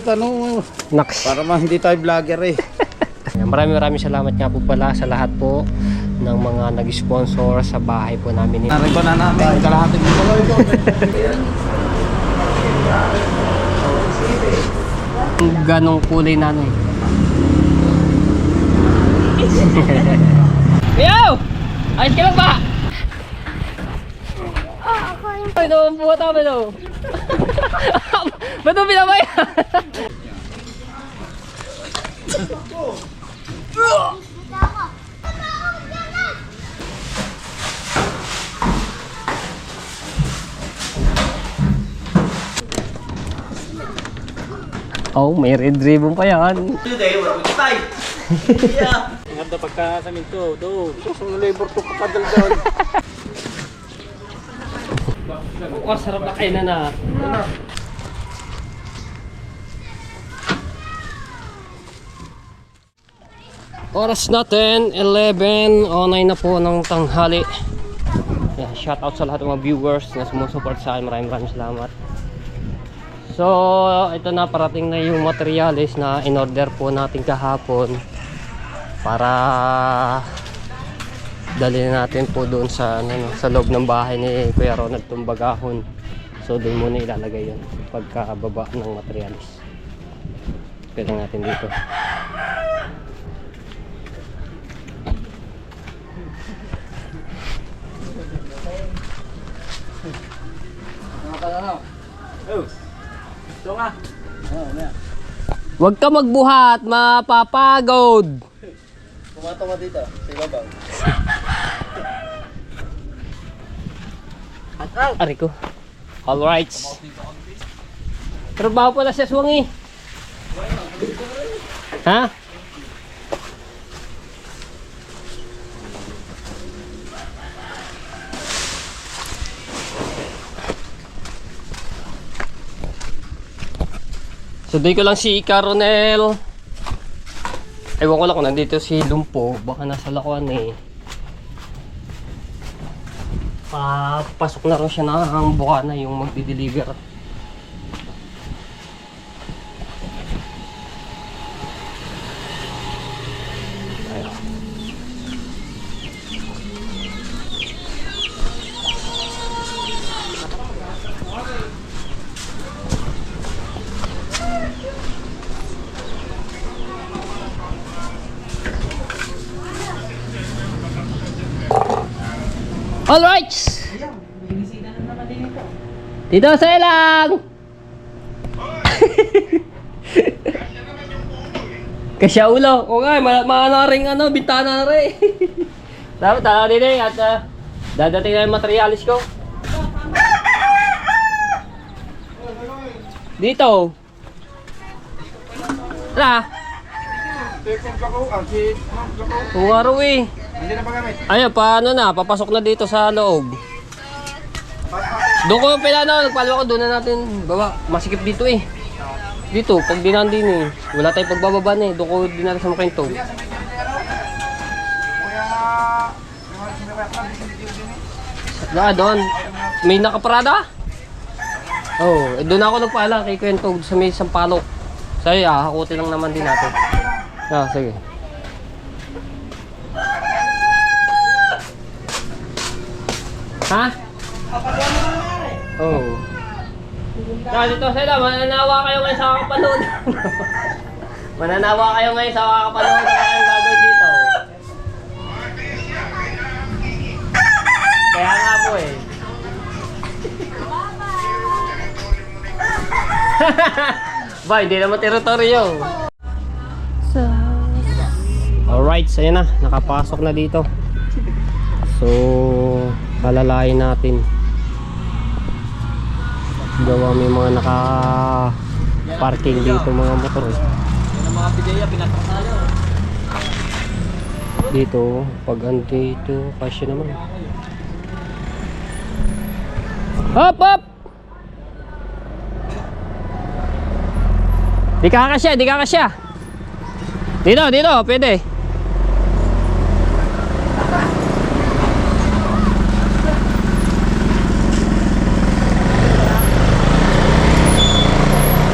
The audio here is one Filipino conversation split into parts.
ano, Naks. para hindi tayo vlogger eh. Maraming salamat nga po pala sa lahat po ng mga nag-sponsor sa bahay po namin. Narin ko na namin, kalahating dito. Ganong kulay nanay. Yo! Ayos ka lang ba? Ay, ito, buhat ako ito. Ba't mo pinamaya? Oh, may red ribbon pa yan. Today, we're with time. Yeah. Ang ganda pagka sa minto, do. Susong labor to kakadaldal. Oh, sarap na kayo na. Oras natin, 11:09 na po ng tanghali. Yeah, shout out sa lahat ng mga viewers na sumusupport sa akin. Maraming salamat. So, ito na, parating na yung materials na in-order po natin kahapon para dalhin natin po doon sa, sa loob ng bahay ni Kuya Ronald Tumbagahon. So, doon muna ilalagay yun pagkababa ng materials. Pwede natin dito. Ito nga. Huwag ka magbuhat, mapapagod. Pumatong ka dito, sa ibabaw. Ari ko. Alright. Trabaho pala siya suwangi. Ha? Sudoy ko lang si Caronel. Ewan ko lang kung nandito si Lumpo. Baka nasa Lakuan eh. Papasok na rin siya ng Bukana yung magdi-deliver. Alright! Dito sa ilang! Kasya ulo. O nga, maano rin bintana na rin. Dapat tala din eh at dadating na yung materialis ko. Dito. Wala. Kung araw eh. Hindi na magamit. Ayun, paano na? Papasok na dito sa loob. Doon ko yung pinano, nagpalo ko, doon na natin baba. Masikip dito eh. Dito, pag dinandin eh. Wala tayong pagbababa na eh. Doon ko dinala sa makinto. Doon. May nakaparada? Oh, doon ako nagpala kay Kwento sa may Sampalok. Sa'yo, hakutin lang naman din natin. Sige. Ha? Oo. Dito sila, mananawa kayo ngayon sa kakapanood. Mananawa kayo ngayon sa kakapanood na kayong gagawin dito. Kaya nga po eh. Ba, hindi naman teritoryo. Alright, so yun na, nakapasok na dito. So, palalayin natin. Gawa may mga naka-parking dito mga motor eh. Yan ang mga bidaya, pinatak tayo. Dito, pag andito, kasya naman. Hop, hop! Di ka kasya, di ka kasya. Dito, dito, pwede.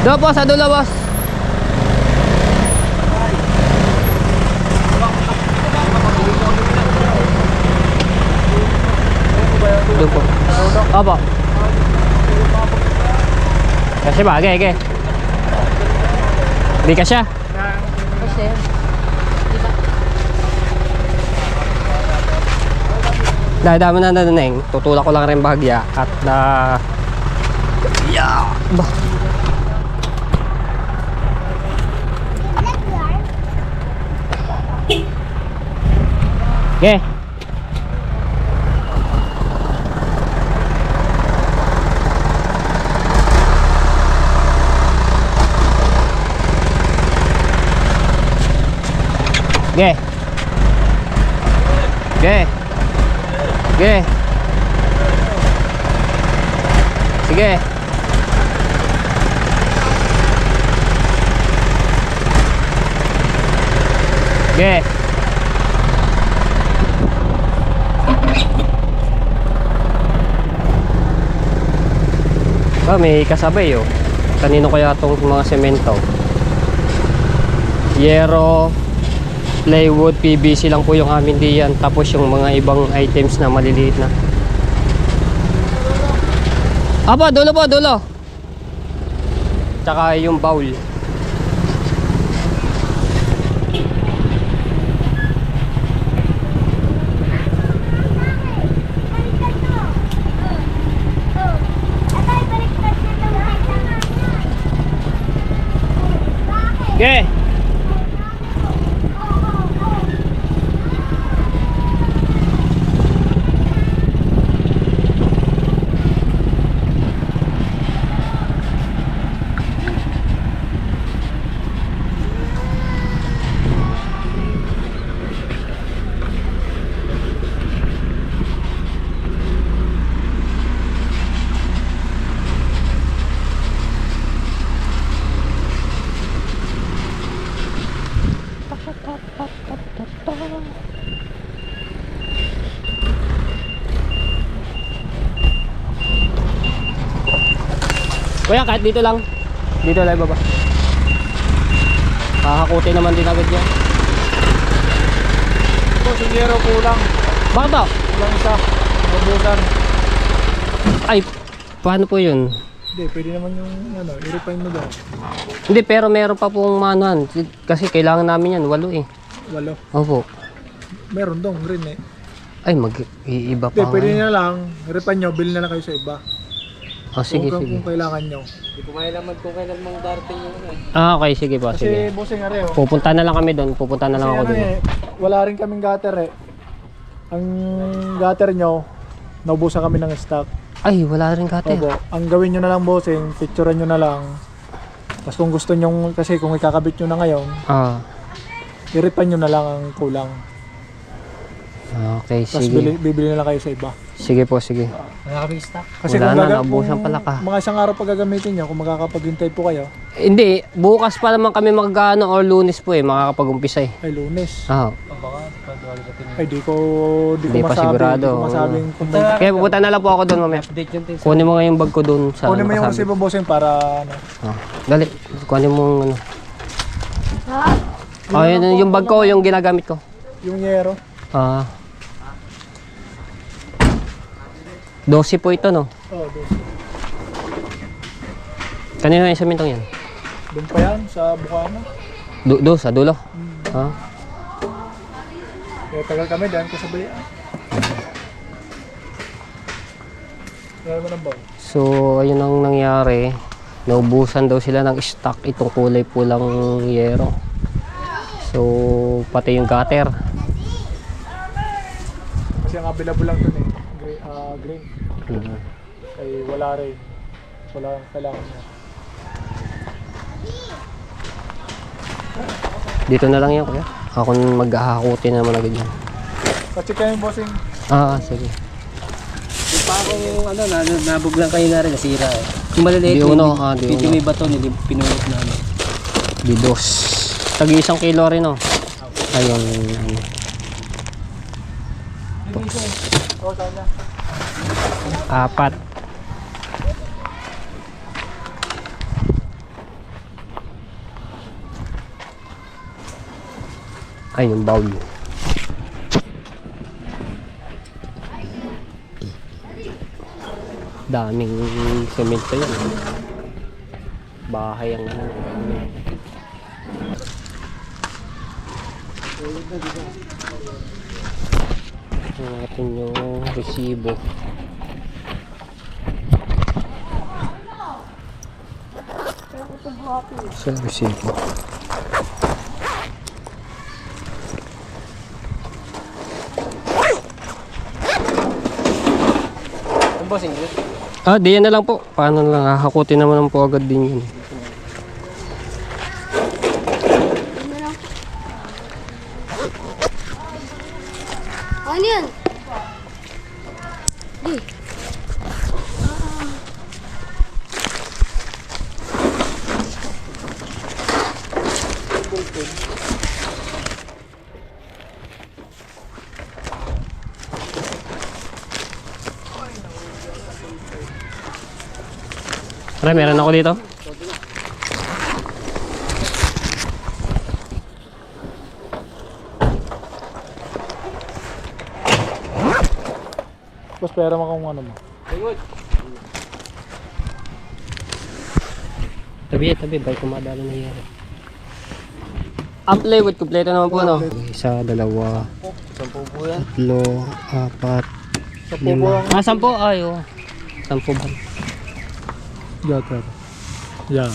Doon po, sa dulo boss. Opo. Kasi ba? Okay. Hindi ka siya? Kasi, Dami na naneng. Tutulak ko lang rin bahagya at yeah. Ba. Okay. Okay. Okay. Sige. Sige. Sige. May kasabay oh. Kanino kaya tong mga semento? Yero, plywood, PVC lang po yung amin diyan. Tapos yung mga ibang items na maliliit na. Apa, dulo po, dulo. Tsaka yung bowl. Okay. Kuya, kahit dito lang. Dito lang baba. Kakakuti naman din agad yan. Ito, sinyero kulang. Bakit daw? Kulang isa. Mabusan. Ay, paano po yun? Hindi, pwede naman yung i-refine mo daw. Hindi, pero meron pa pong manuhan. Kasi kailangan namin yan, 8 eh. 8. Opo. Meron dong, green eh. Ay, mag-iiba pa. Hindi, pwede nga. na lang. Refine nyo, bill na lang kayo sa iba. Oh, sige, sige. Kung kailangan nyo. Hindi ko mailaman kung kailan mang darating yung ano. Ah, okay, sige po, Kasi sige. bossing are oh. Pupunta na lang kami doon. Pupunta na lang ako doon. Wala rin kaming gutter eh. Ang gutter nyo, naubusan kami ng stock. Ay, wala rin kate. Opo. Ang gawin nyo na lang bossing, picturean nyo na lang. Tapos kung gusto nyo, kasi kung ikakabit nyo na ngayon, Ah, i-refine nyo na lang ang kulang. okay, Tapos sige. bibili na lang kayo sa iba. Sige po, sige. Nakaka-stock. Kasi Wala kung na, naubusan pala ka. mga isang araw pa gagamitin nyo, kung makakapaghintay po kayo, Hindi, bukas pa naman kami mag-ano or Lunes po eh, makakapag-umpisa eh. ay Lunes. Ah, Ay di ko Hindi pa masabi. sigurado. Di ko masabing kung may... kaya pupunta na lang po ako doon mamaya. Update yun din. Kunin mo nga yung bag ko doon sa Kunin mo yung nakasabi. resibo bossing para ano. Ah, dali, kunin mo yung ano. Ah, yung bag ko, yung ginagamit ko. Yung yero. Ah. 12 po ito, no? Oh, doon. Kanina yung samintong yan? Doon pa yan sa Bukana. Sa dulo? Ah. Kaya tagal kami dahil kasabay. Kaya mo ng baw. So, ayun ang nangyari. Naubusan daw sila ng stock itong kulay pulang yero. So, pati yung gutter. Kasi ang available lang doon eh. Green. Mhm. Ay wala rin. Wala kailangan niya. Dito na lang yan, kuya. Ako mag-hahakuti naman agad yan. Kasi kayo bossing. Ah, sige. Yung pa akong ano, nabog lang kayo na rin, nasira eh. Yung maliliit, Di uno, di piti uno. may bato, pinulot na ano. Didos. Tagi 1 kilo rin, oh. Ayun. Oh, sana. 4. Ay, yung bowl. Daming semento yan. Bahay ang ano. Natin yung resibo. Sa resibo. Ang boss, English? Ah, diyan na lang po. Paano na lang? Hakutin naman po agad din yun. Ano yan? Di. Tara, meron ako dito. Tapos pera mo kung ano mo. Tabi, bike kumadalo na yan. Ang plywood, kompleto naman po, no? Isa, dalawa, 10 po yan. tatlo, apat, Sa pupo ang 10. Ay, oh. 10 ba? gutter. Yan.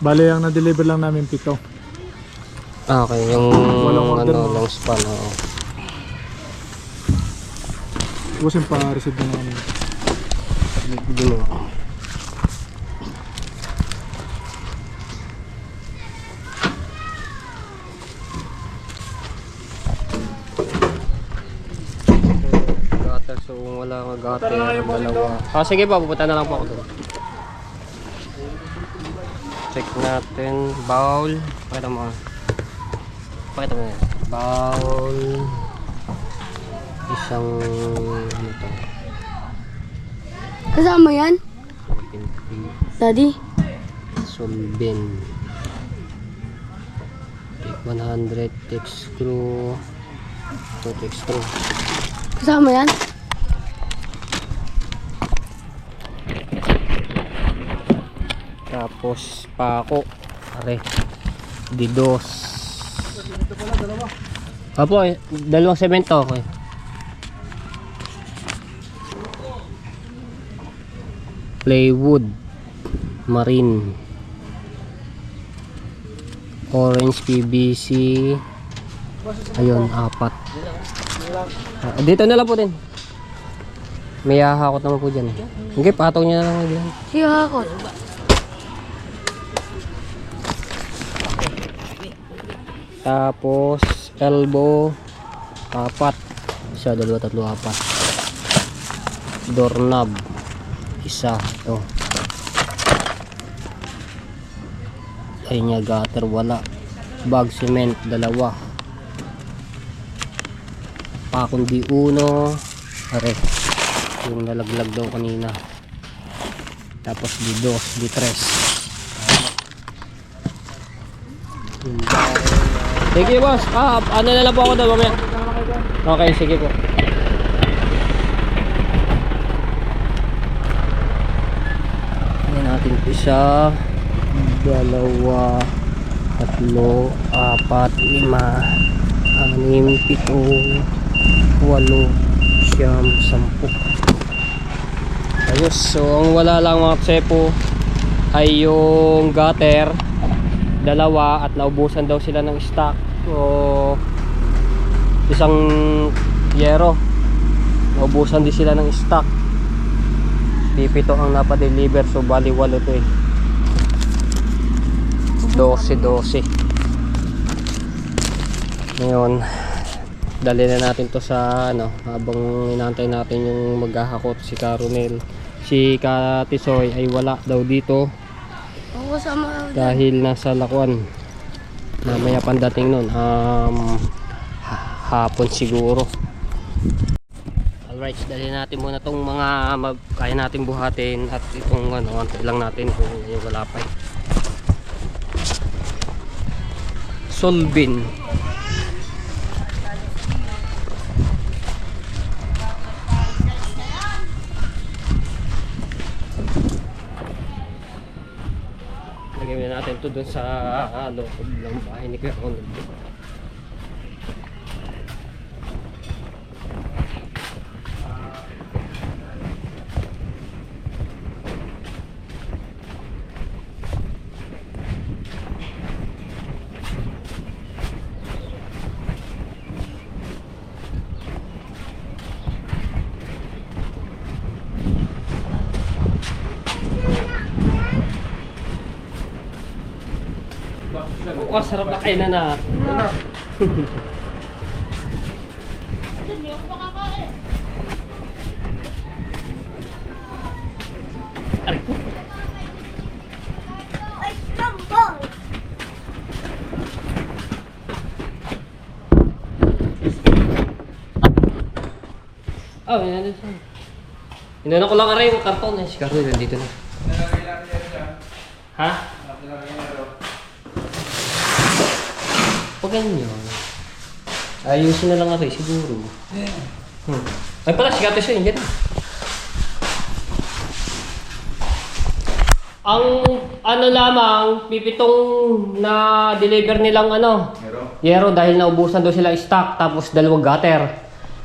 Bale, ang na-deliver lang namin 7. Ah, okay, yung Walang order, ano, no? long span, oo. Tapos yung pa-receive na namin. Hindi mo. Gutter, so wala ka gutter, dalawa. Ah, sige pa, pupunta na lang po ako doon. Check natin, bowl. Pakita mo. Pakita mo. Bowl. Isang ano to? Kasama yan? Daddy? Solvent. Take 100, take screw. Ito, take screw. Kasama yan? Tapos pako. Are. Didos. Apo, dalawang semento. Okay. Plywood. Marine. Orange PVC. Ayun, 4. Dito na lang po din. May hahakot naman po dyan. Okay, patong niya na lang dyan. Si Hakot. Tapos elbow 4. Isa, dalawa, tatlo, 4. Doorknob. Isa. Ito. Ayun niya, gutter, wala. Bag cement, 2. Pakundi 1. Are. Yung nalaglag daw kanina. Tapos di 2, di 3. Sige boss, ano na lang po ako doon mamaya. Okay, sige po. Ayan natin isa, 2, 3, 4, 5, 6, 7, 8, 10. Ayos, so ang wala lang mga tsepo ay yung gutter 2 at naubusan daw sila ng stock. So isang yero, naubusan din sila ng stock. 7 ang napadeliver, so bali 8 to eh. 12. Ngayon dali na natin to sa ano, habang inaantay natin yung maghahakot si Caronel. Si Katisoy ay wala daw dito Oo, kasama. dahil nasa Lakuan. Mamaya pandating nun, hapon siguro. Alright, dali natin muna tong mga kaya natin buhatin at itong ano, antay lang natin kung yung wala pa. Solvin. Ilagay na natin ito dun sa loob ng bahay ni Kuya Ronald. Oh, sarap na kainan na. Aray ko. Oh, yan na. Inano ko lang aray yung karton eh. Si Carlo dito na. Ha? Pag ganyan. Ayusin na lang ako siguro. Ay pala, si Gato siya, hindi na. Ang ano lamang, pipitong na deliver nilang ano, yero dahil naubusan daw sila stock tapos 2 gutter.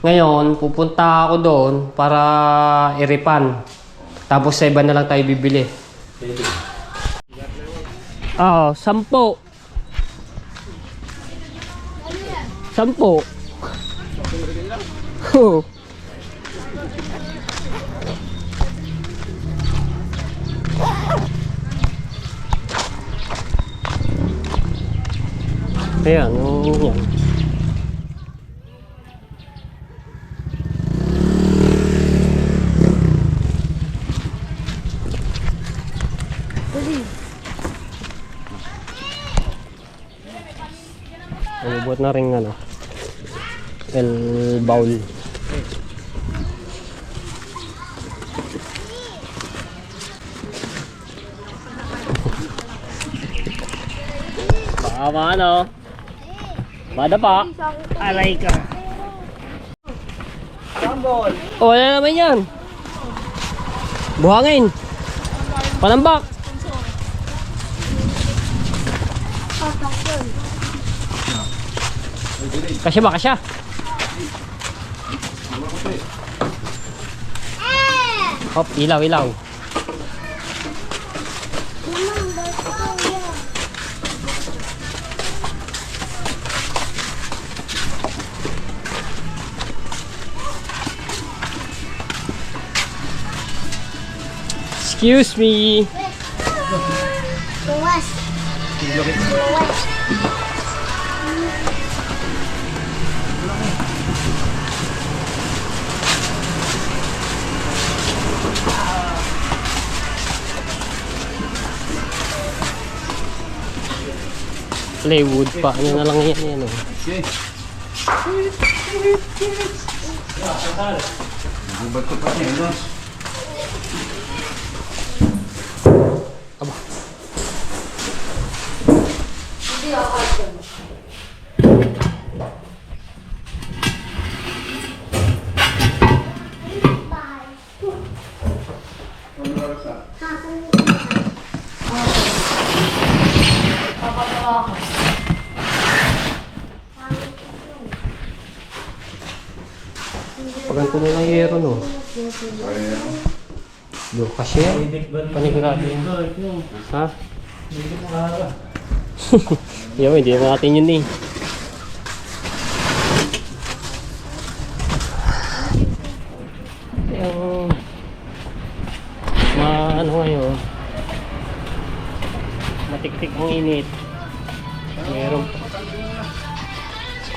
Ngayon, pupunta ako doon para i-repan. Tapos 7 na lang tayo bibili. Oo, 10. 10. Oo. Ayan, yan. Buat na rin ano, el bowl. Baka ano, bada pa. Aray ka. O, wala naman yan. Buhangin. Panambak. Kasya ba? Kasya? Hop, ilaw, ilaw. Excuse me. Luwas. Luwas. Plywood pa. Ano na lang yan yan oh. Gubat ko pa niya, no? Aba. Paganto na lang yero no. Yo, kasi panigurado yan. Ha? Yo, hindi mo natin yun eh. Yung ano ngayon, matiktik ang init.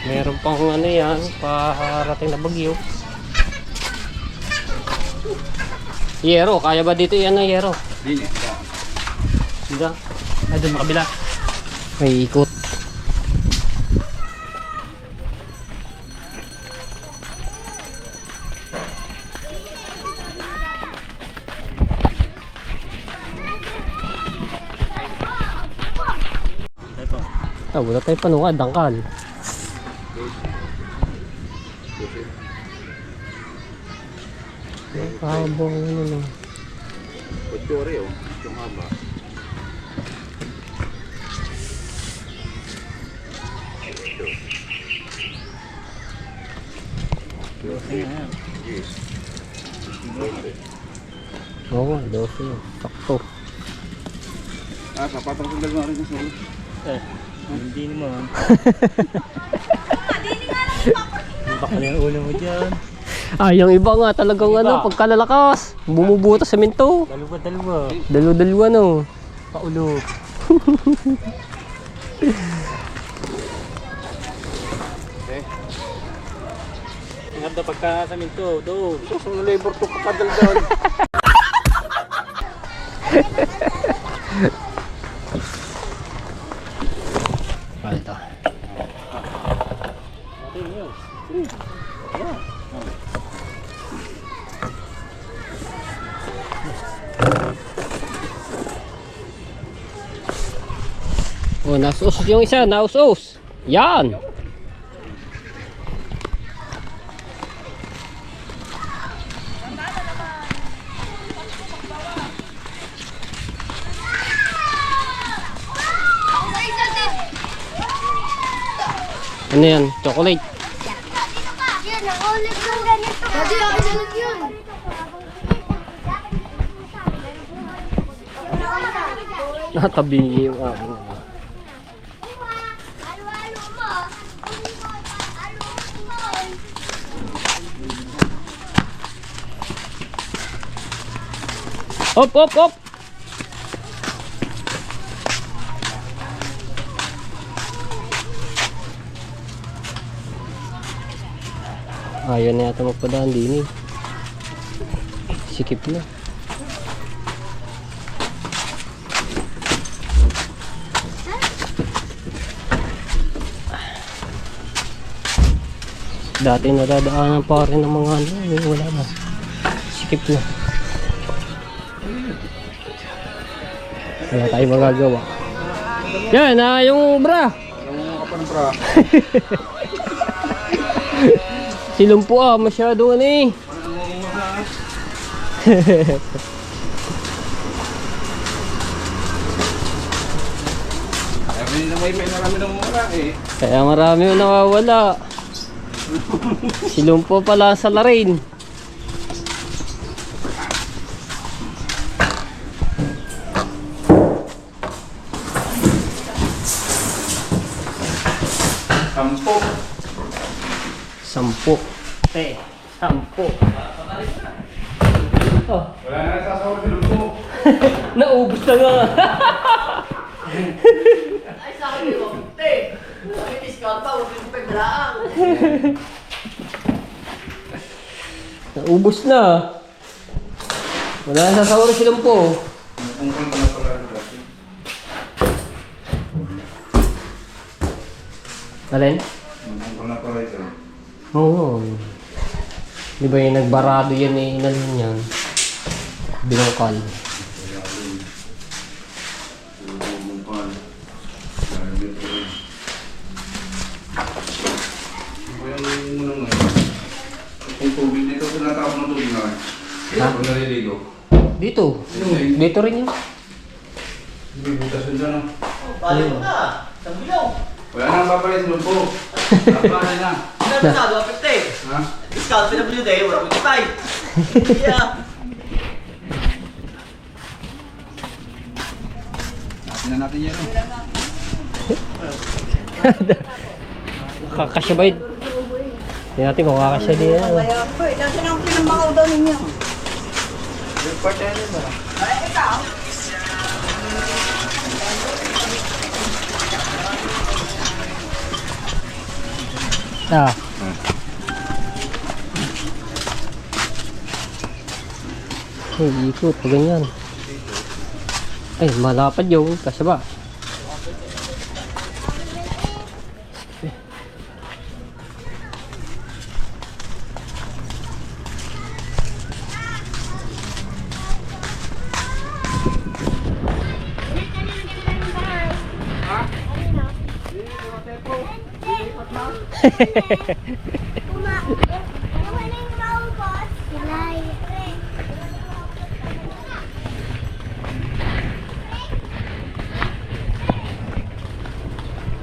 Meron pang ano yan, parating na bagyo. Yero, kaya ba dito yan na yero? Hindi. Hindi. Ay, doon makabila. May ikot. Ah, wala tayo panungad, dangkal. Habang ano no. Kutsuri, oh. Yung haba. 12 yun. Sakto. Sapat ako sa dalawa rin sa ulo. Hindi naman. Baka na yung ulo mo dyan. Yung iba nga talagang ano, pagkalalakas, bumubutas sa minto. Dalawa. Dalawa no. Paulo. Ingat na pagka sa minto. Do. Ang labor to kapadaldan. Ito. Oh, nasus yung isa, nausos. Yan. Ano yan? Chocolate. Yan, nakulit yung ganito. Pwede ako dalag yun. Natabi yung aking. Halo-halo mo. Halo-halo mo. Hop, hop, hop. Ayaw na yata magpadaan din eh. Sikip na. Dati nadadaanan pa rin ng mga ano, wala na. Sikip na. Wala tayong magagawa. Yan, yung bra. Yung kapan bra. Silumpo masyado ano eh. May marami ng mura eh. Kaya marami yung nawawala. Silumpo pala sa larin. Sampo. Sampo. Oh. Wala na sasawag sa lupo. Naubos na nga. Ay, sa akin yung te. May discount pa, huwag yung paglaang. Naubos na. Wala na sasawari silang po. Ungkol ko na pala. Alin? Ungkol na pala ito. Oo. Di ba yung nagbarado yan eh, inalin yan. Binangkal. Ungkol. Yung unang ngayon. Kung tubig dito, tinatapon ng tubig na kayo. Ha? Kung naliligo. Dito. Dito rin yun. Bibutas yun dyan. Balik mo na. Sa bilog. Wala nang papalit ng lupo. Napalay na. Hindi na masyado, apete. Ha? Discount PWD, wala ko kitay. Yeah. Natin na natin yan. Kakasya ba yun? Hindi natin kung kakasya din yan. Kaya po, nasa nang pinamakaw daw ninyo. Ay, ikaw. Ah. Ay, ikot pa ganyan. Ay, malapad yun. Kasi ba?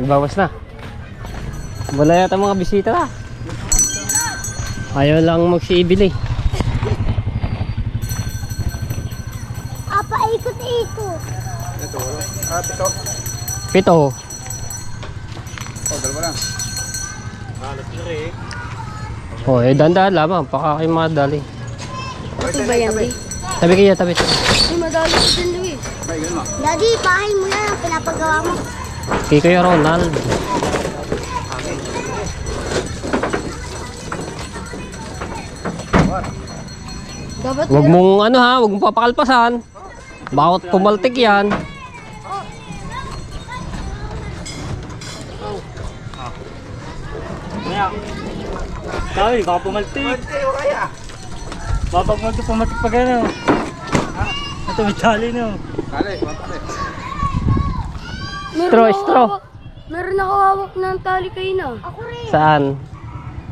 Bawas na. Wala yata mga bisita na. Ayaw lang magsibili. Ito, pito. Pito. Oh, dalawa lang. Oh, eh, dahan-dahan lamang. Baka kayo madali. Ito ba yan, Di? Tabi kayo, tabi. Ay, madali ko din, Luis. Daddy, pahay mo yan ang pinapagawa mo. Kay Kuya Ronald. Dapat Huwag mong ano ha, huwag mong papakalpasan. Bakit pumaltik yan? Sabi, baka pumaltik. Baka pumaltik pa gano'n. Ito may tali no. Kali, matali. Straw, straw. Meron ako hawak ng tali kayo na. Ako rin. Saan?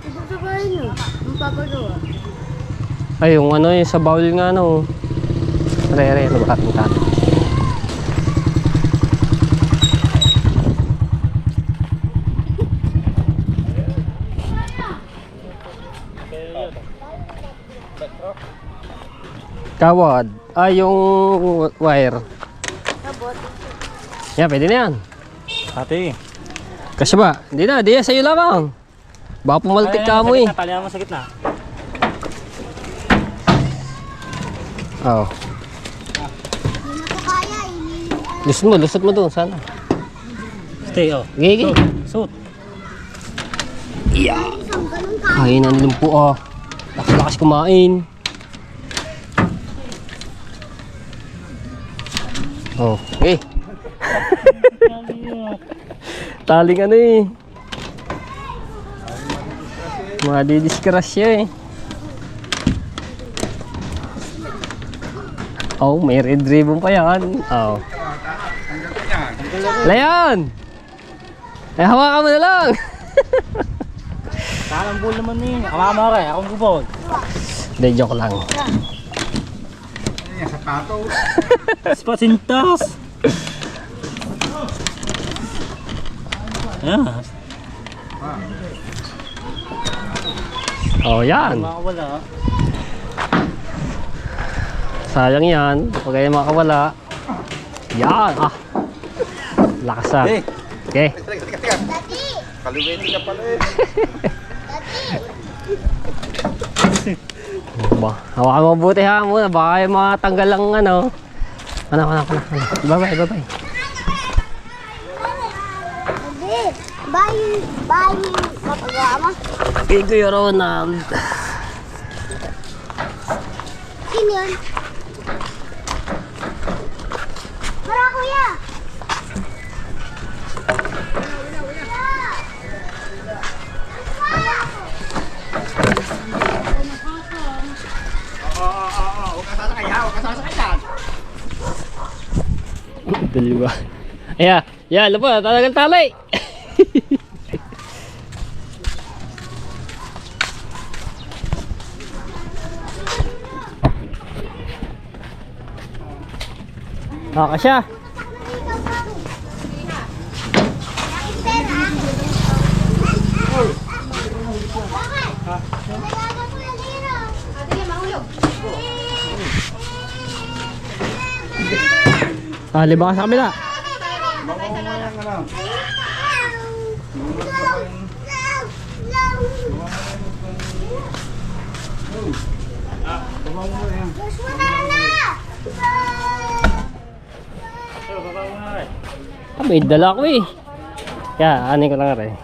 Ito sa bahay nyo. Ang papagawa. Ay, yung ano yung sa bowl nga ano. Re, ano ba ating tali? Kawad. Ay, yung wire. Yan, pwede na yan. Ate. Kasi ba? Hindi na, di yan sa'yo lamang. Baka pumaltik ka mo eh. Tali mo sa gitna. Oo. Hindi na ko kaya. Lusot mo doon, sana. Stay, oh. Gigi. Suit. Isang ganun ka. Ay, nanlumpo ah. Lakas kumain. Oh, okay. Taling ano eh. Madidiskrasya eh. Oh, may red ribbon pa yan. Oh. Layan! Ay, hawakan mo na lang. Saan ang bull naman eh. Kamama ka eh. Akong gubol. Hindi, joke lang. Yan, sapatos. Spasintas. Ayan. Oh, yan. Makawala. Sayang yan. Huwag kayo makawala. Yan. Ah. Lakas ah. Hey. Okay. Teka. Daddy! Kaliwete ka pala eh. Daddy! Hawakan mo mabuti ha muna. Baka yung matanggal ang ano. Ano. Bye-bye. Daddy! Bye! Papagawa mo? Kay Kuya Ronald. Sino yun? Para kuya! Dalawa. Ayan. Yan. Alam mo. Tatagal talay. Siya. Liba ka sa kabila. May dala ko eh. Kaya, anin ko lang rin.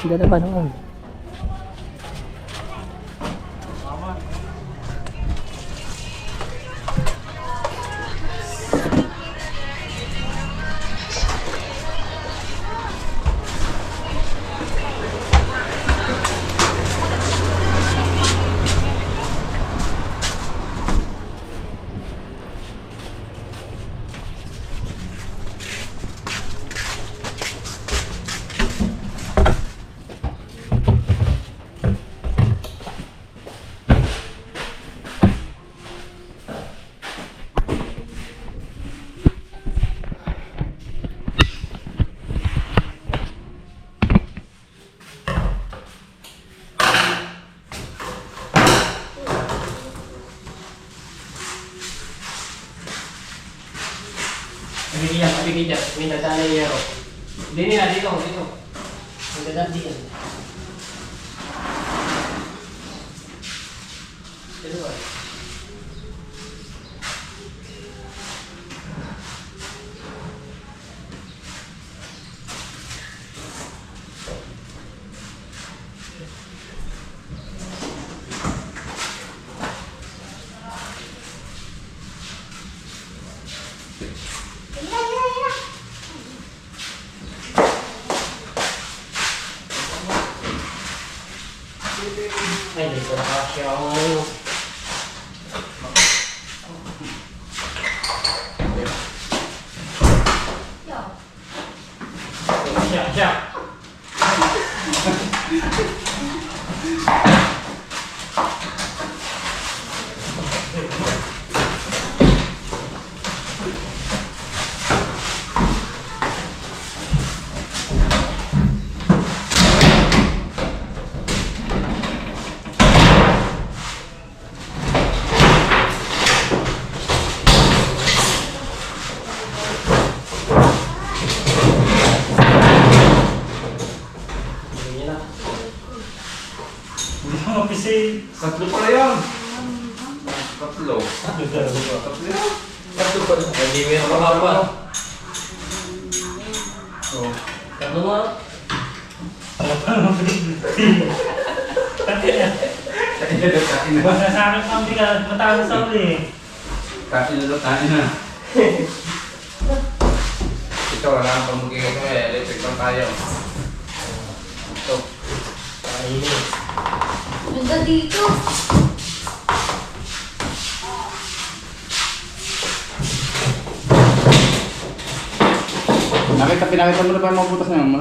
Dala ba naman? Pabigyan dyan. May dadaan na yung yero. Hindi nila, dito. May dadaan dito. Dito ba? Ay, dito na kasi ako ngayon. Siya. Tatlo pala yan. Tatlo. Tatlo yan. Hindi mo yung kapapa. Oh. Tatlo nga. Kain na. Nasakit ang bigat, matalo sa uli. Kain na. Ito, wala kang pamugay ko electric lang tayo. Ito. Kainin. Ganda dito. Pinakita mo na ba yung mga butas na yun?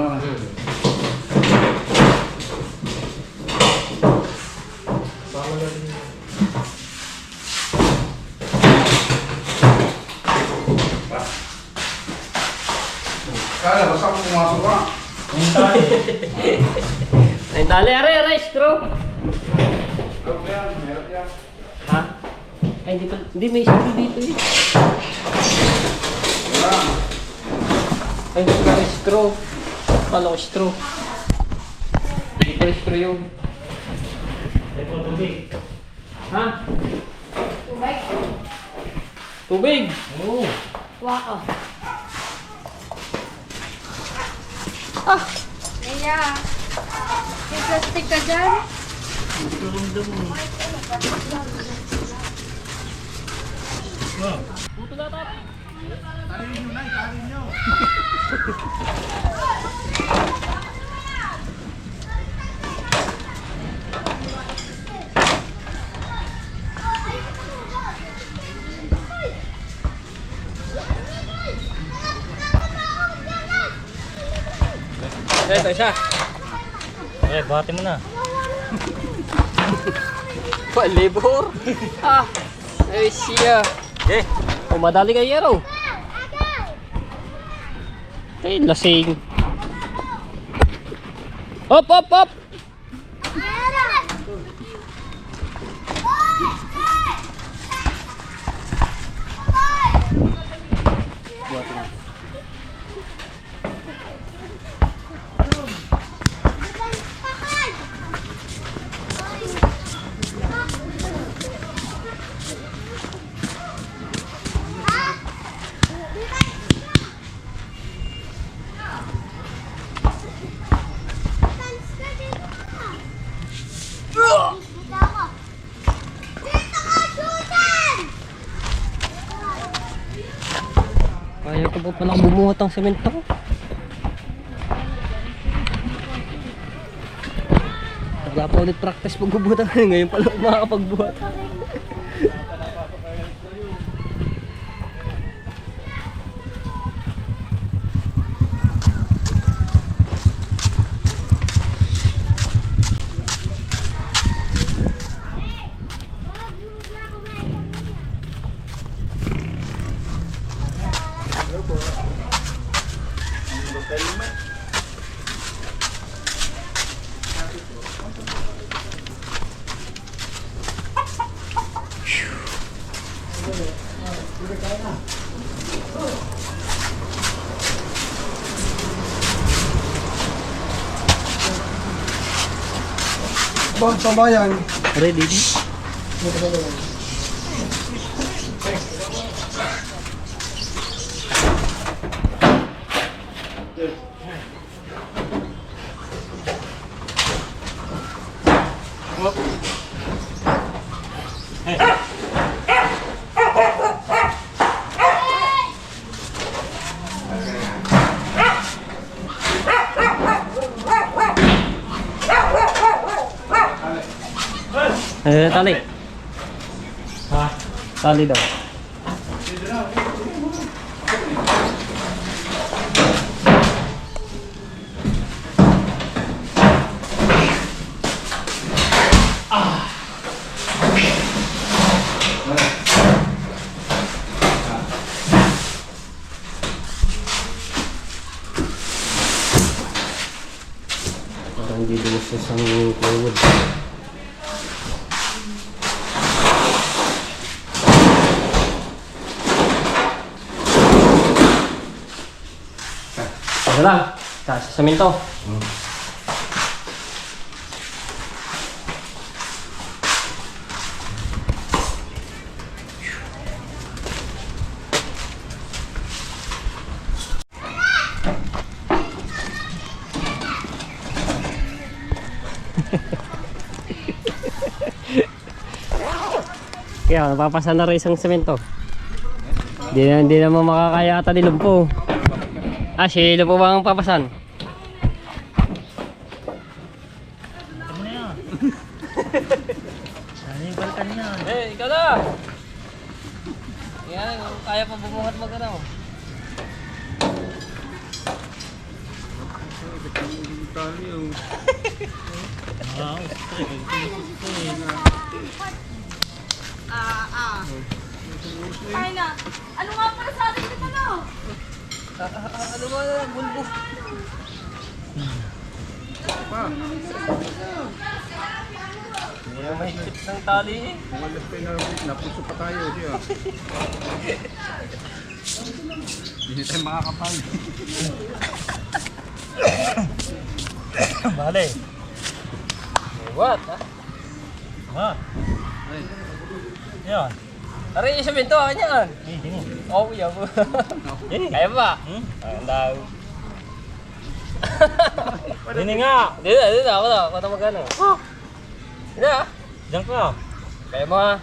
Kala, basta ako pumasok ka. Ay, dali, aray, screw. Hirap yan, hirap yan. Ha? Ay, hindi may screw dito eh. Wala. Ay, hindi ka screw. Kala ko screw. Dito yung screw yun. Ito, tubig. Ha? Tubig. Tubig! Oo. Wow. Kaya, may plastic ka dyan? Puto na tayo. Ito isa. Okay, buhati mo na. Palibor. Ay siya. Madali kayo yero. Ay, lasing. Hop! Kaya ko pa palang bumuhat ang semento. Wala pa ulit practice pagbubuhat. Ngayon pala makakapagbuhat. Bakit pambayan? Ready? Tali. Ha? Tali daw. Parang di dun sa isang plywood. Ito lang, sa semento. Kaya napapasa na rin isang semento. Hindi naman makakaya ata ni Lumpo. Ah, si Lumpo bang papasan? Eh, ikaw na! Yan, kaya pa bumuhat mag-ano. Ay na. Ano nga para sa atin dito no? Ano ba na, bulbo? Hindi na may hit ng tali eh. Malas kayo na napuso pa tayo. Hindi tayo makakapal. Bale. What? Ha? Yan. Aray yung semento, ano yan? Oh, yan mo. Kaya ba? Ang daw. Dini nga. Dito, ako na magano. Dito ah. Diyan ka. Kaya mo ha.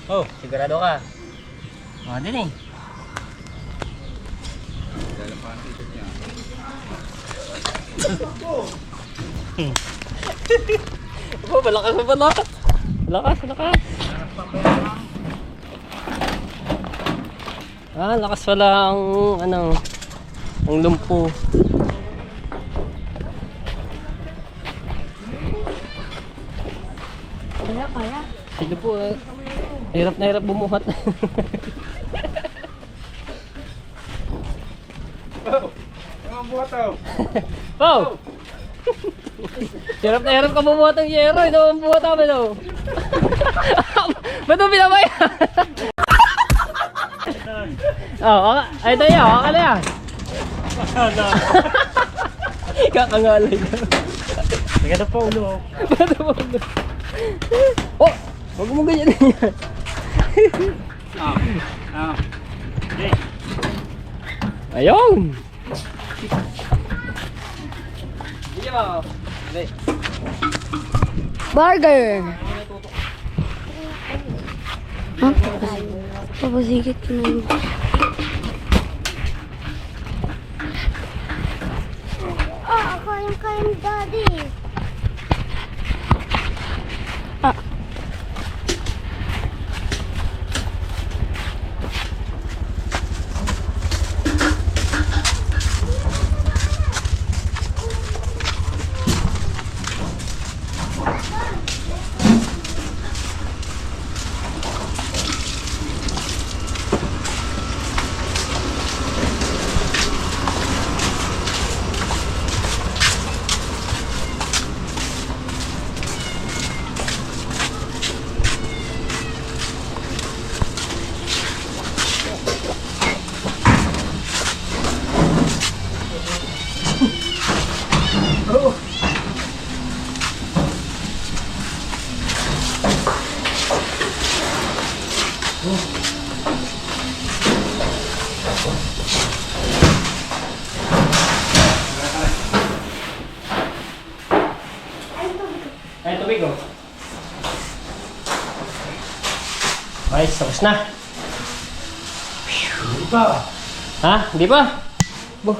Oh, sigurado ka. Dini. Oh, malakas na ba? Lakas. Ah, lakas pala ang ang lumpo. Kaya. Sino po, hirap na hirap bumuhat. Ang buhat daw. Pau! Hirap na hirap ka bumuhat ng yero, ito ang buhat namin oh. Ba't mo pinamaya? Oh, ay ito yan, okay na yan. Kakangalay ka. Naganda pa ulo. Naganda pa ulo. Oh! Huwag mo ganyan yan. Ayun! Burger! Ha? Papasigit ko na yun. Ako yung kain daddy. tubig oh. Okay, tapos na. Hindi pa. Ha? Hindi pa? Bo.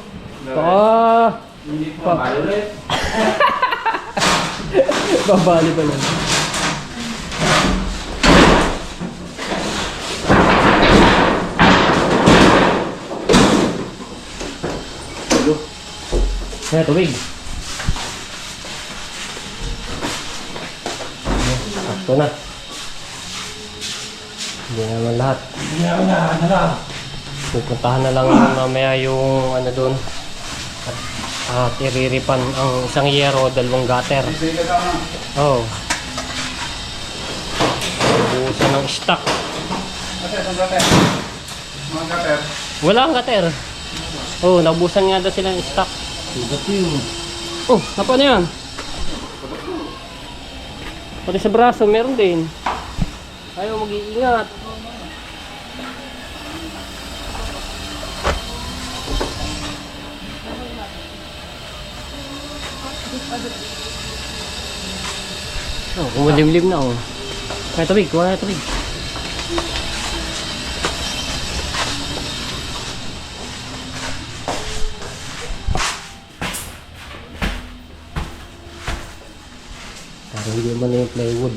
Ah. Hindi pa. Violet. Babali pa lang. Kaya tubig. Sakto na. Hindi naman lahat. Pupuntahan na lang mamaya yung ano doon. At iriripan ang isang yero, 2 gutter. Sige ka na. Oh. Ubusan ng stock. Kasi itong gater. Mga gater. Wala ang gutter. Oh, naubusan nga daw sila ng stock. Oh, napa na yan? Pati sa braso, meron din. Ayaw mag-iingat. Oh, kumalimlim na oh. Kaya tubig, kuha na tubig. Parang hindi man yung plywood.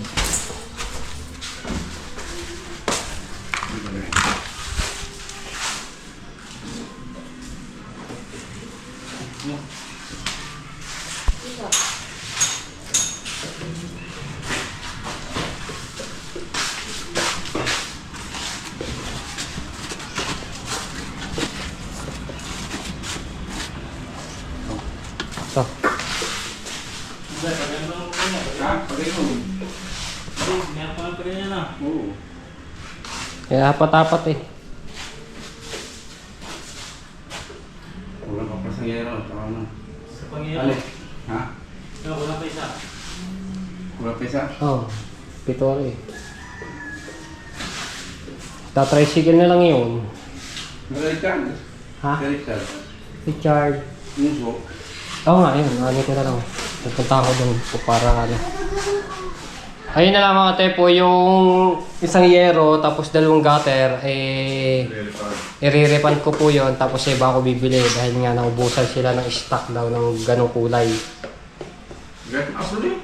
Ito. Ha? Pag-inom. Oo. Kaya apat-apat eh. Wala pa pa sa yero. Tama na. Ano? Ha? Wala pa isa. Wala pa isa? Oh, pito eh. Tatricycle na lang yun. Richard. Ha? Richard. Richard. Muso. Oo nga, yun. Ano ko na lang. Pupunta ako dun po para ano. Ayun na lang mga tepo, yung isang yero tapos 2 gutter, iriripan ko po yun tapos iba ako bibili dahil nga naubusan sila ng stock daw ng ganong kulay. Get aso rin.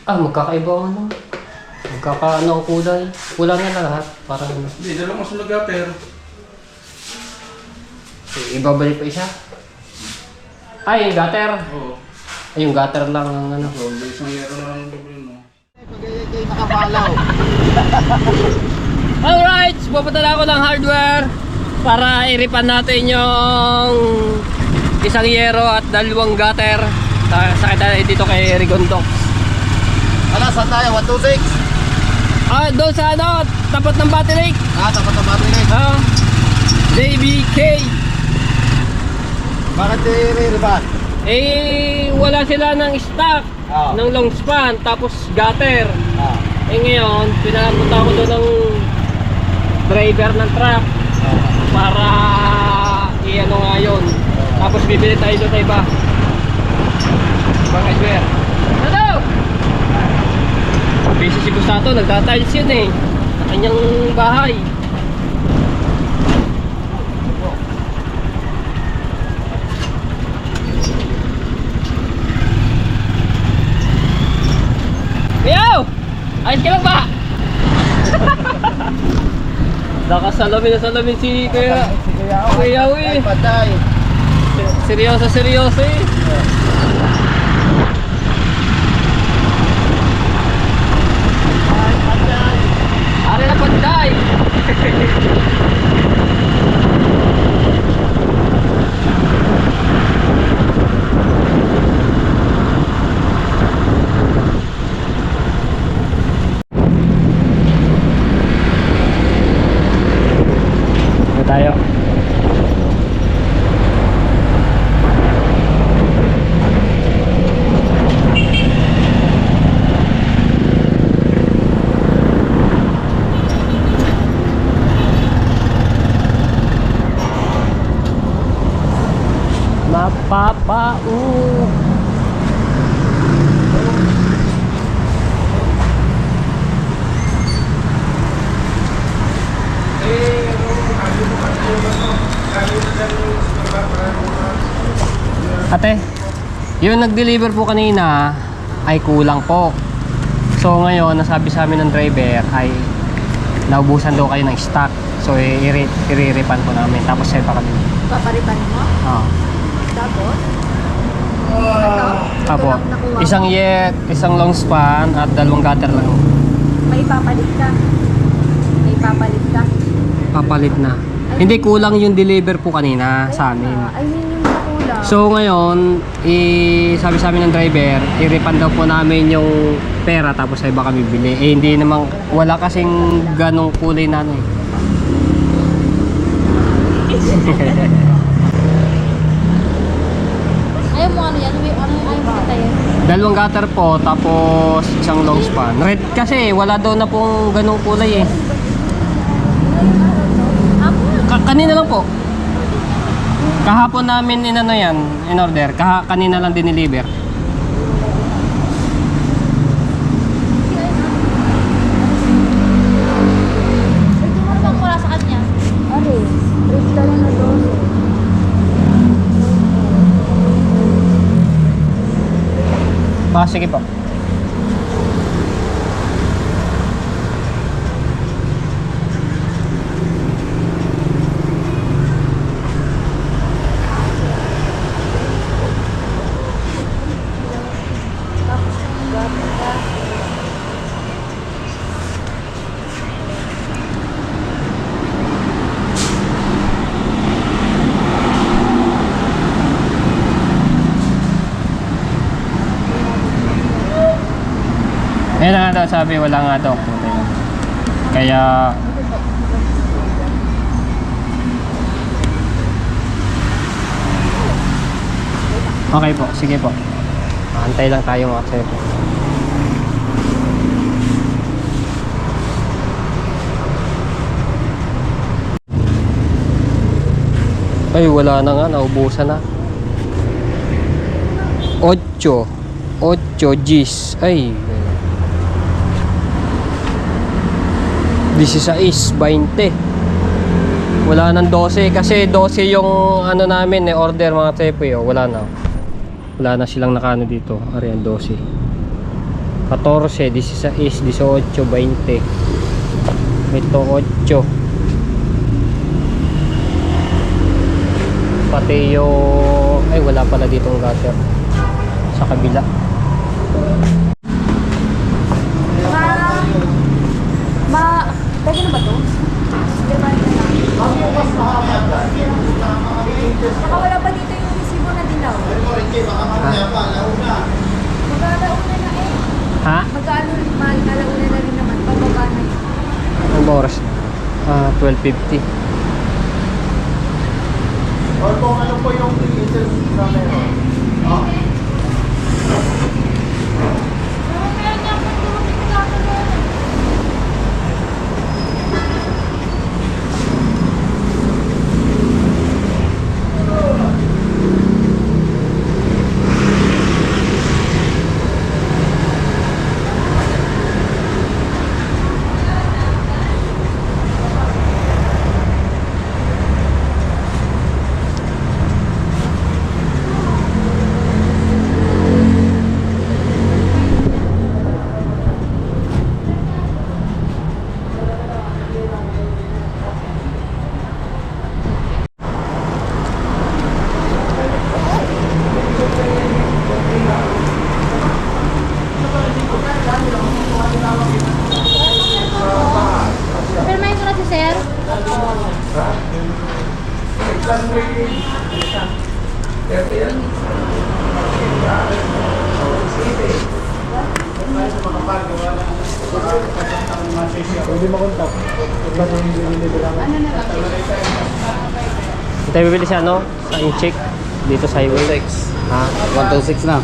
Ah, magkakaiba ano? Magkakaano ang kulay? Kulang na lahat. Parang ano. Hindi, dalawang aso na gater. Ibabalik pa isa? Ay, yung gutter. Oo. Ay, yung gutter lang ang ano. So, isang yero na lang bibili mo. Alright, pupunta na ako ng hardware para iripan natin yung isang yero at 2 gutter sa dito kay Rigondo. Ala, saan tayo? 126? Ah, doon sa ano, tapat ng Battle Lake. Ah, tapat na battery na. Ah, JBK. Bakit i-reban? Eh, wala sila ng stock ng long span tapos gutter. Eh ngayon, pinapunta ko doon ng driver ng truck para i-ano nga yun. Tapos bibili tayo doon sa iba. Bang hardware. Hello! Busy si Gustato, nagtatiles yun eh. Sa kanyang bahay. Yo! Ayos ka lang ba? Nakasalamin na salamin si Kuya Yawi. Patay. Seryoso eh. Ari na panday. Tayo. Mapapao. Ate, yung nag-deliver po kanina ay kulang po. So ngayon, nasabi sa amin ng driver ay naubusan daw kayo ng stock. So i-refund po namin. Tapos save pa kami. Paparipan mo? Oo. Tapos? Apo. Isang long span at 2 gutter lang. May papalit ka. May papalit ka. Papalit na. Hindi, kulang yung deliver po kanina sa amin. I mean, yung kulang. So ngayon, sabi sa amin ng driver, i-refund daw po namin yung pera tapos ay baka bibili. Eh hindi namang, wala kasing ganong kulay na ano eh. Ayaw mo ano yan? Ayaw mo tayo. 2 gutter po, tapos isang long span. Red kasi, wala daw na pong ganong kulay eh. Kanina lang po. Kahapon namin inano yan, in order. Kanina lang dineliver. Ito mo naman wala sa kanya. Are, rate ka lang na 12. Sige po. Ayun na nga daw, sabi wala nga daw kulay. Kaya okay po, sige po. Antay lang tayo mga sir. Ay, wala na nga, naubusan na. 8 Gs. Ay, 16, 20. Wala nang 12 kasi 12 yung ano namin eh, order mga tepoy. Oh, wala na. Wala na silang nakano dito. Ariyan 12. 14, 16, 18, 20. Ito 8. Pati yung ay wala pala ditong gutter sa kabila. Pwede na ba ito? Nakawala pa dito yung resibo na dilaw. Mag-alauna na eh. Ha? Mag-alauna na rin naman. Pababa na yun. Ang oras na? 12:50. Or kung ano po yung pieces na meron. Pirmahin ko na si sir. Hindi makontak. Iba na yung deliver namin. Tayo bibili sa ano? Sa incheck dito sa highway. 126. Ha? 126 na.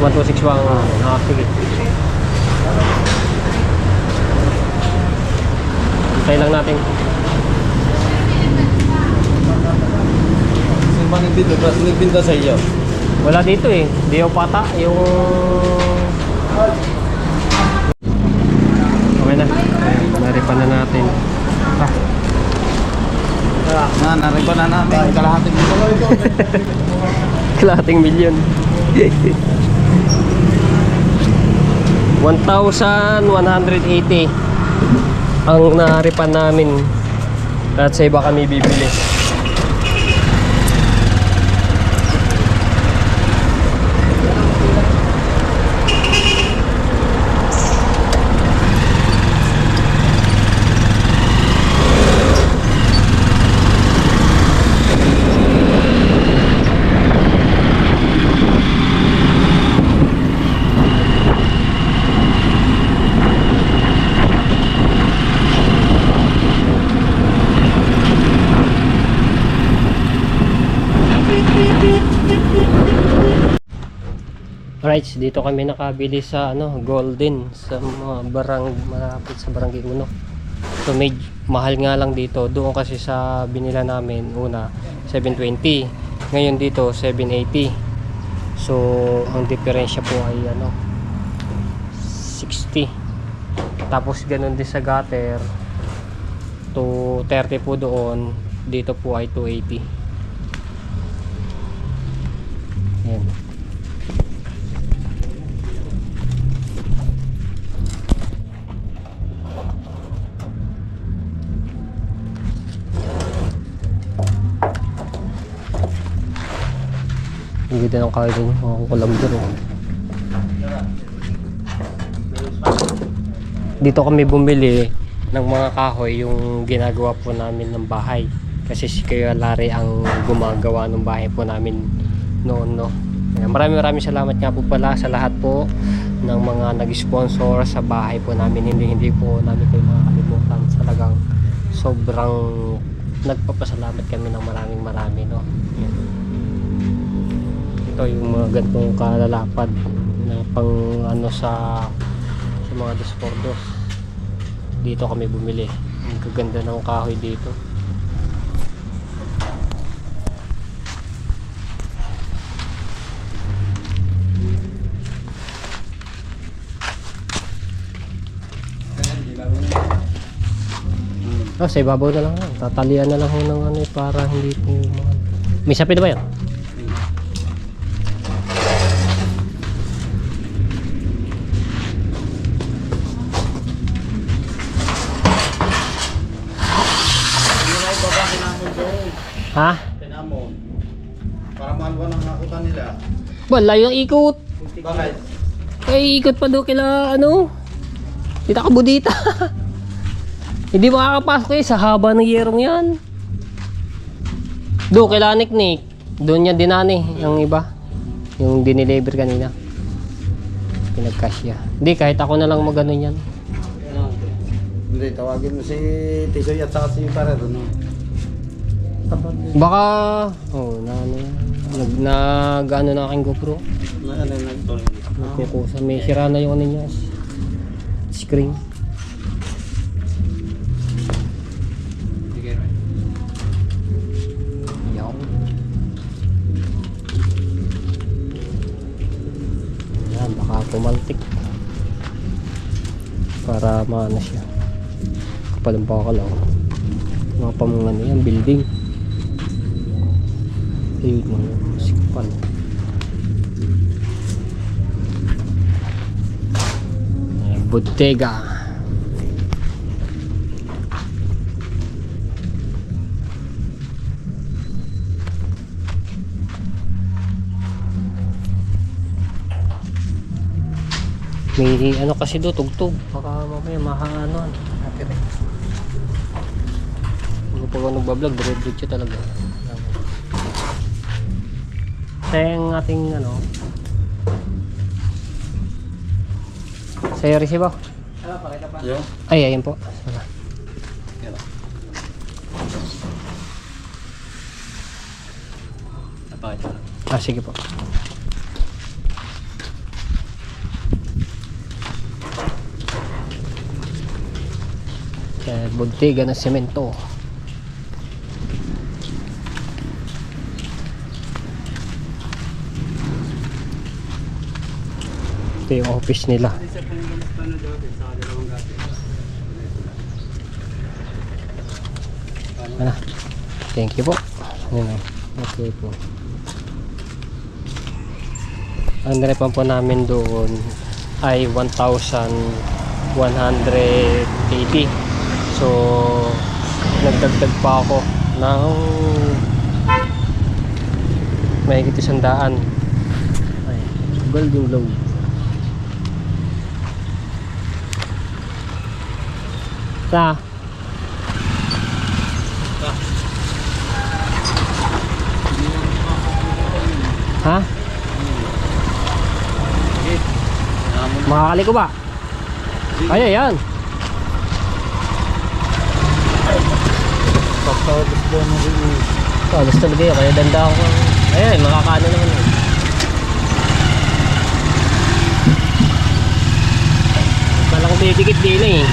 126 bang? Sige. Tayo lang natin. Sino ba nagbinta? Tapos nagbinta sa iyo? Wala dito eh. Di yung pata. Yung... Okay na. Naripan na natin. Nariba na namin. Kalahating dito. Kalahating milyon. 1,180 ang naripan namin at sa iba kami bibili. Alright, dito kami nakabili sa Golden sa mga malapit sa Barangay Uno. So medyo mahal nga lang dito. Doon kasi sa binila namin una 720. Ngayon dito 780. So ang diferensya po ay 60. Tapos ganun din sa gutter. 230 po doon. Dito po ay 280. Ayan. Ang ganda ng kahoy din, mga kulamber. Dito kami bumili ng mga kahoy yung ginagawa po namin ng bahay. Kasi si Kuya Larry ang gumagawa ng bahay po namin noon, no. Maraming salamat nga po pala sa lahat po ng mga nag-sponsor sa bahay po namin. Hindi po namin kayo makakalimutan. Talagang sobrang nagpapasalamat kami ng marami, no. Yan. Ito yung mga gantong kalalapad na pang sa mga desportos. Dito kami bumili. Ang kaganda ng kahoy dito. Sa ibabaw na lang. Tatalian na lang ng para hindi po may sapi na ba yan? Ha? Pinamon. Para mahalwa ng nakutan nila. Wala yung ikot. Bakit? Ay, ikot pa doon kila Tita Kabudita. Hindi makakapasok sa haba ng yerong yan. Doon kila Niknik. Doon niya dinani yung iba. Yung diniliver kanina. Pinagkasya. Hindi, kahit ako na lang magano yan. Hindi, tawagin mo si Tisoy at saka si Parero, no? Baka nag-ano na aking GoPro. Nagkukusa. May sira na yung niya. Screen. Yaw. Yan, baka pumaltik. Para maano siya. Kapal ang bakal mga pamungan na yan, building. Ayun mga sikpan. Bodega. May kasi do tugtog. Baka mamaya mahaano. Pag nagbablog, dire-diretso talaga. Sa yung ating sa resibo. Ay, ayun po. Sige po. Bodega ng semento. Ito yung office nila. Ano? Thank you po. Ayan o. Okay po. Ang refund po namin doon ay 1,180. So, nagdagdag pa ako ng mahigit 100. Ay, golden globe. Sa? Ha? Makakali ko ba? Ay, ayan. Alas talaga yun, kaya danda ako. Ayan, makakaano naman yun. Malang didikit din eh.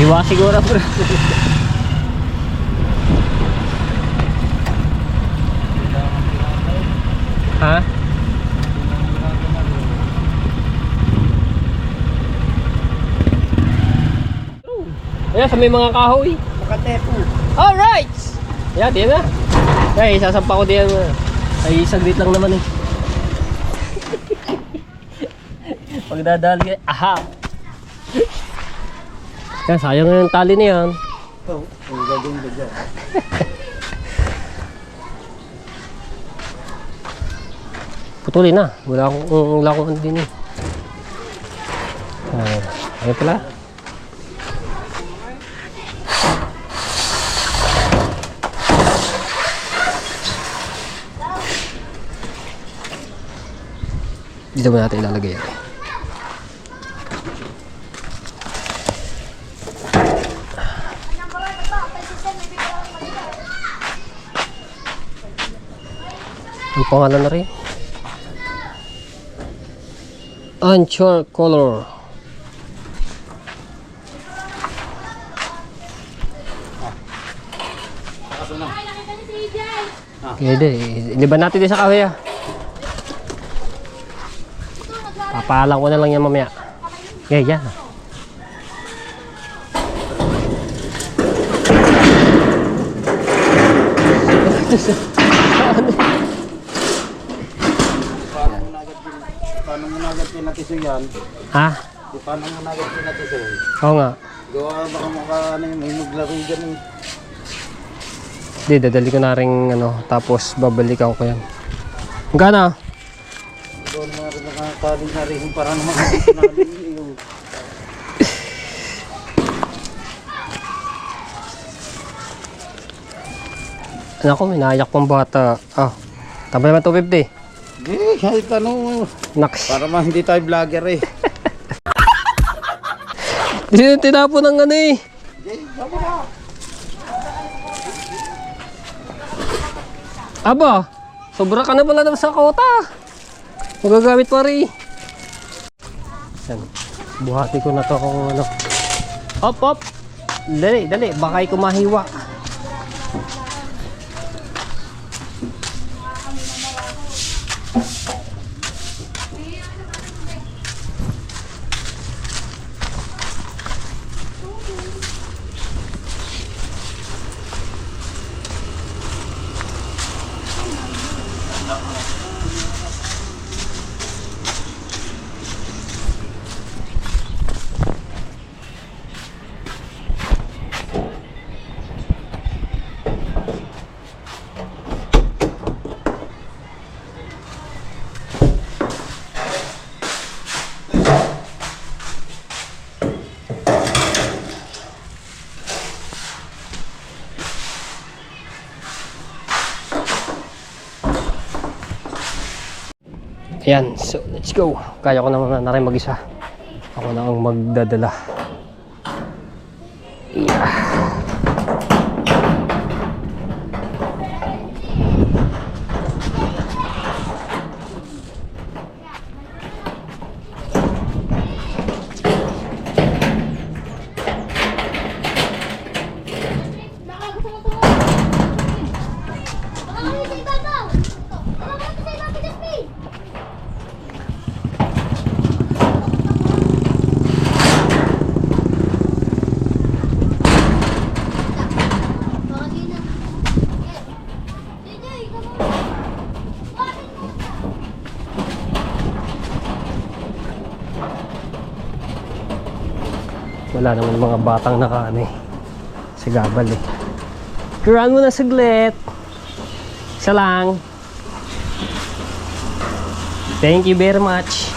Iwa siguro bro. Ha? Ayan, sa may mga kahoy. Makatepo. Alright! Ayan, di na. Ay, sasampa ko diyan. Ay, saglit lang naman eh. Pagdadali, aha! Yan, sayang yung tali na yan. Oo, ang gagawin ba dyan? Putulin na. Wala akong ano din eh. Ayun pala. Dito mo natin ilalagay yan. Ang pangalan na rin. Anchor color. Pwede. Iliban natin din sa kahoy ah. Papalang ko na lang yan mamaya. Okay, yan. Paano mo nagat pinatiso yan? Ha? Paano mo nagat pinatiso? Oo nga. Gawa baka mukha ano yung may maglaro dyan eh. Hindi, dadali ko na rin ano, tapos babalikan ko yan. Hanggang na? Doon na rin nakakali na rin para naman natin yung Anak ko, may naiyak pang bata. Ah, tambay naman 250. eh, kahit ano, Naks. para man hindi tayo vlogger eh. Hindi na tinapon ng ano eh. Aba, sobra ka na pala naman sa kota. Magagamit pa rin. Yan. Buhati ko na to kung ano. Hop, hop. Dali, dali. Baka ikaw mahiwa. Ayan, so let's go. Kaya ko naman na rin mag-isa. Ako na ang magdadala. Yeah. Wala naman mga batang nakaano eh. Sa gabal eh. Kuran mo na saglit. Isa lang. Thank you very much.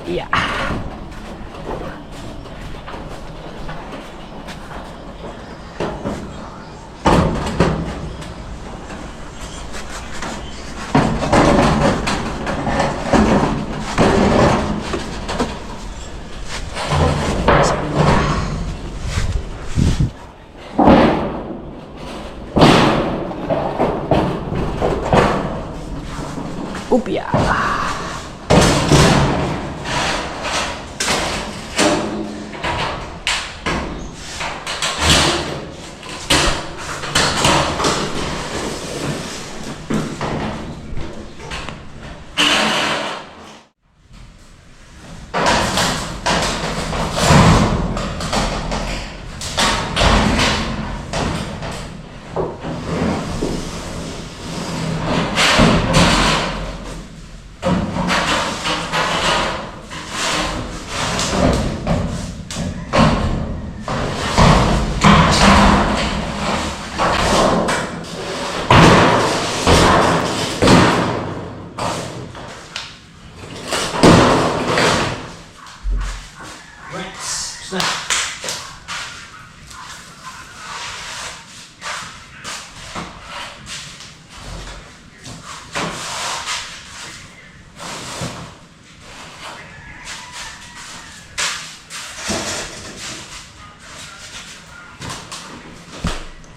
Yeah. Upya.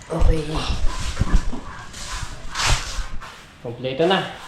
Okay. Kompleto na.